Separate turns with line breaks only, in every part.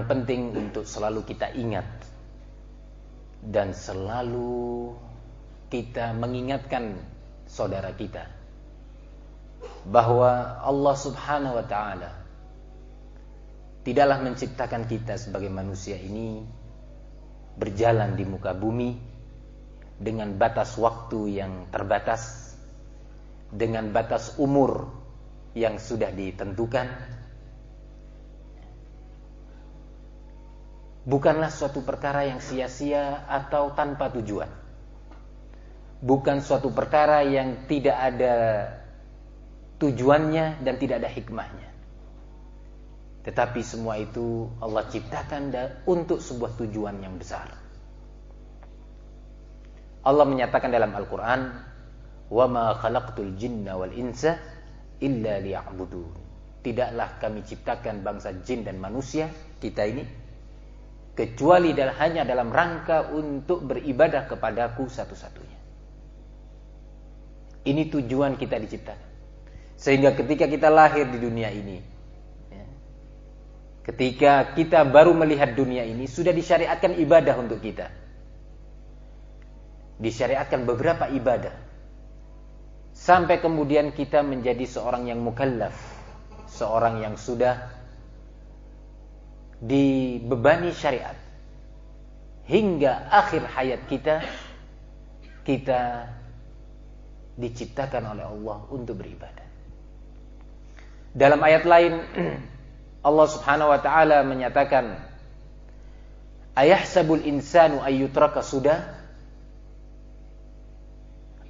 penting untuk selalu kita ingat dan selalu kita mengingatkan saudara kita bahwa Allah Subhanahu wa taala tidaklah menciptakan kita sebagai manusia ini berjalan di muka bumi dengan batas waktu yang terbatas, dengan batas umur yang sudah ditentukan. Bukanlah suatu perkara yang sia-sia atau tanpa tujuan. Bukan suatu perkara yang tidak ada tujuannya dan tidak ada hikmahnya. Tetapi semua itu Allah ciptakan untuk sebuah tujuan yang besar. Allah menyatakan dalam Al-Quran, وَمَا خَلَقْتُ الْجِنَّ وَالْإِنسَ إِلَّا لِيَعْبُدُونَ. Tidaklah kami ciptakan bangsa jin dan manusia, kita ini, kecuali hanya dalam rangka untuk beribadah kepadaku satu-satunya. Ini tujuan kita diciptakan. Sehingga ketika kita lahir di dunia ini, ketika kita baru melihat dunia ini, sudah disyariatkan ibadah untuk kita. Disyariatkan beberapa ibadah. Sampai kemudian kita menjadi seorang yang mukallaf, seorang yang sudah dibebani syariat. Hingga akhir hayat kita diciptakan oleh Allah untuk beribadah. Dalam ayat lain Allah Subhanahu wa taala menyatakan, ayahsabul insanu ayyutraka sudah?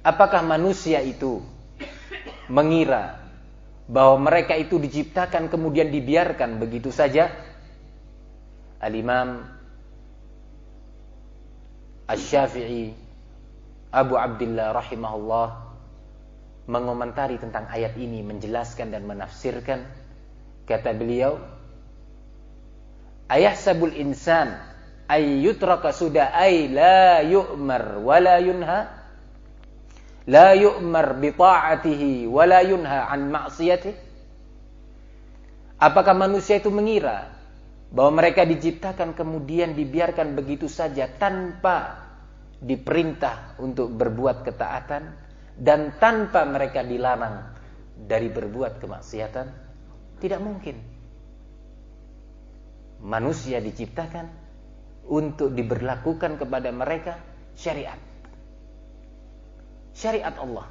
Apakah manusia itu mengira bahwa mereka itu diciptakan kemudian dibiarkan begitu saja? Al-Imam Asy-Syafi'i Abu Abdillah rahimahullah mengomentari tentang ayat ini, menjelaskan dan menafsirkan. Kata beliau, ayahsabul insan ayyutraka sudah ay la yu'mar wa la yunha, la yu'mar bi ta'atihi wa la yunha an ma'siyatihi. Apakah manusia itu mengira bahwa mereka diciptakan kemudian dibiarkan begitu saja tanpa diperintah untuk berbuat ketaatan dan tanpa mereka dilarang dari berbuat kemaksiatan? Tidak mungkin. Manusia diciptakan untuk diberlakukan kepada mereka syariat. Syariat Allah,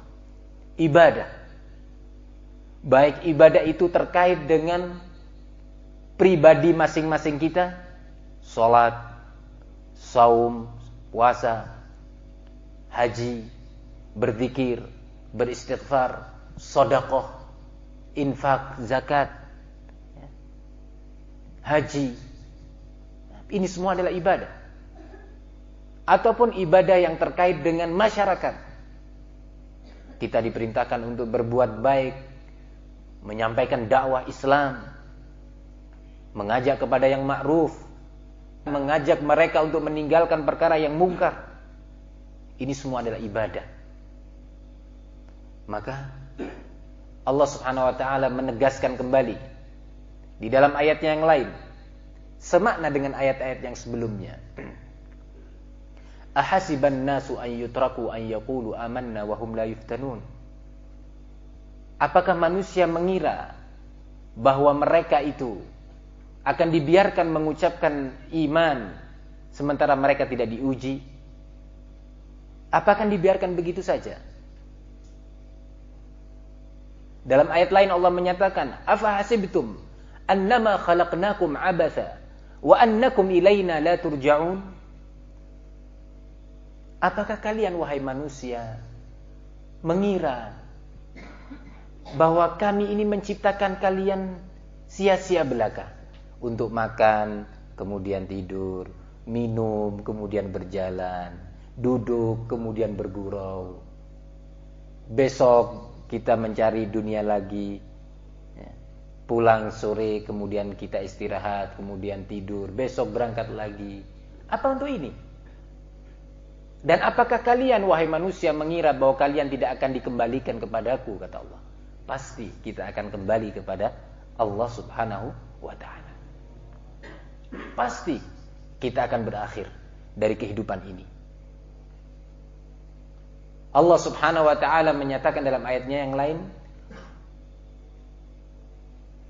ibadah. Baik ibadah itu terkait dengan pribadi masing-masing kita, salat, saum, puasa, haji, berzikir, beristighfar, sedekah, infak, zakat, haji. Ini semua adalah ibadah. Ataupun ibadah yang terkait dengan masyarakat. Kita diperintahkan untuk berbuat baik, menyampaikan dakwah Islam, mengajak kepada yang ma'ruf, mengajak mereka untuk meninggalkan perkara yang mungkar. Ini semua adalah ibadah. Maka Allah Subhanahu wa taala menegaskan kembali di dalam ayatnya yang lain, semakna dengan ayat-ayat yang sebelumnya. Ahasiban nasu an yutraku an yaqulu amanna wa hum la yuftanun. Apakah manusia mengira bahwa mereka itu akan dibiarkan mengucapkan iman sementara mereka tidak diuji? Apakah dibiarkan begitu saja? Dalam ayat lain Allah menyatakan, afa hasibtum annama khalaqnakum abatha wa annakum ilaina la turja'un. Apakah kalian wahai manusia mengira bahwa kami ini menciptakan kalian sia-sia belaka? Untuk makan, kemudian tidur, minum, kemudian berjalan, duduk, kemudian bergurau. Besok kita mencari dunia lagi, pulang sore, kemudian kita istirahat, kemudian tidur, besok berangkat lagi. Apa untuk ini? Dan apakah kalian wahai manusia mengira bahwa kalian tidak akan dikembalikan kepadaku, kata Allah? Pasti kita akan kembali kepada Allah Subhanahu wa ta'ala. pasti kita akan berakhir dari kehidupan ini. Allah Subhanahu wa taala menyatakan dalam ayatnya yang lain,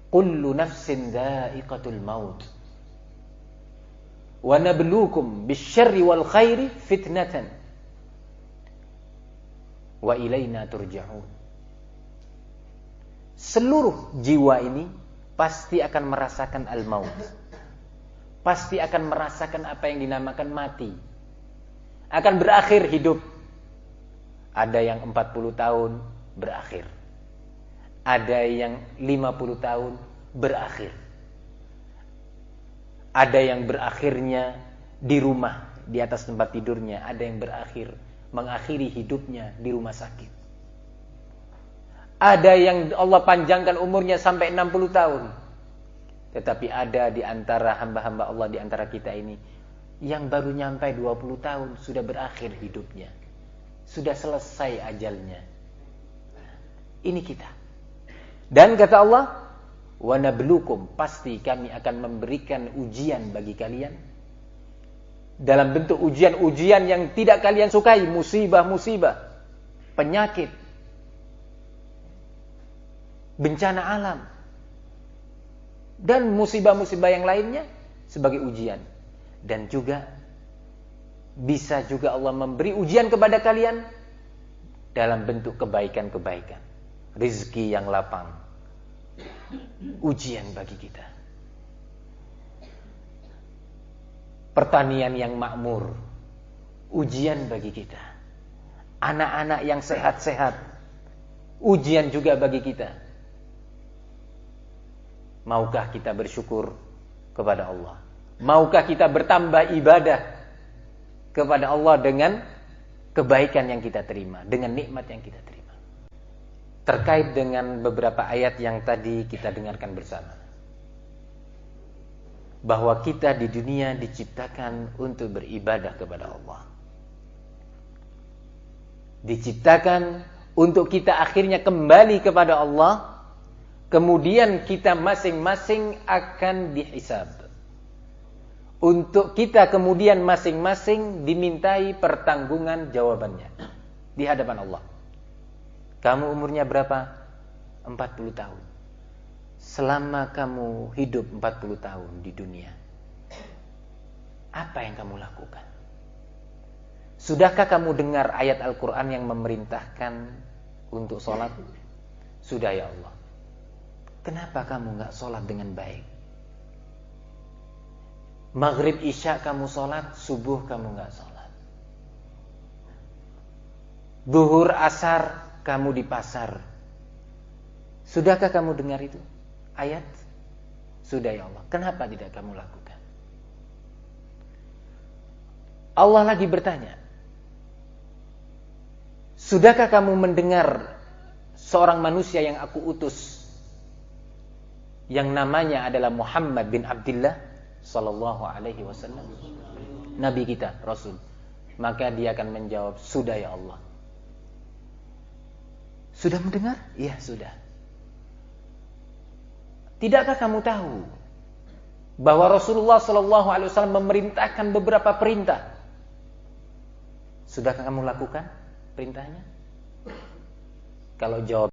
kullu nafsin dha'iqatul maut wa nabluukum bisyarri wal khairi fitnatan wa ilaina turja'un. Seluruh jiwa ini pasti akan merasakan al-maut. Pasti akan merasakan apa yang dinamakan mati. Akan berakhir hidup. Ada yang 40 tahun berakhir. Ada yang 50 tahun berakhir. Ada yang berakhirnya di rumah, di atas tempat tidurnya. Ada yang berakhir, mengakhiri hidupnya di rumah sakit. Ada yang Allah panjangkan umurnya sampai 60 tahun. Tetapi ada di antara hamba-hamba Allah di antara kita ini yang baru nyampai 20 tahun sudah berakhir hidupnya. Sudah selesai ajalnya. Ini kita. Dan kata Allah, wa nabluukum, pasti kami akan memberikan ujian bagi kalian. Dalam bentuk ujian-ujian yang tidak kalian sukai, musibah-musibah, penyakit, bencana alam, dan musibah-musibah yang lainnya sebagai ujian. Dan juga bisa juga Allah memberi ujian kepada kalian dalam bentuk kebaikan-kebaikan, rezeki yang lapang, ujian bagi kita. Pertanian yang makmur, ujian bagi kita. Anak-anak yang sehat-sehat, ujian juga bagi kita. Maukah kita bersyukur kepada Allah? Maukah kita bertambah ibadah kepada Allah dengan kebaikan yang kita terima, dengan nikmat yang kita terima? Terkait dengan beberapa ayat yang tadi kita dengarkan bersama, bahwa kita di dunia diciptakan untuk beribadah kepada Allah. Diciptakan untuk kita akhirnya kembali kepada Allah. Kemudian kita masing-masing akan dihisab. Untuk kita kemudian masing-masing dimintai pertanggungan jawabannya di hadapan Allah. Kamu umurnya berapa? 40 tahun. Selama kamu hidup 40 tahun di dunia, apa yang kamu lakukan? Sudahkah kamu dengar ayat Al-Quran yang memerintahkan untuk sholat? Sudah ya Allah. Kenapa kamu gak sholat dengan baik? Maghrib isya kamu sholat, subuh kamu gak sholat. Zuhur asar kamu di pasar. Sudahkah kamu dengar itu? Ayat? Sudah ya Allah. Kenapa tidak kamu lakukan? Allah lagi bertanya. Sudahkah kamu mendengar seorang manusia yang aku utus, yang namanya adalah Muhammad bin Abdullah sallallahu alaihi wasallam, nabi kita, rasul? Maka dia akan menjawab, sudah ya Allah. Sudah mendengar? Iya, sudah. Tidakkah kamu tahu bahwa Rasulullah sallallahu alaihi wasallam memerintahkan beberapa perintah? Sudahkah kamu lakukan perintahnya? Kalau jawab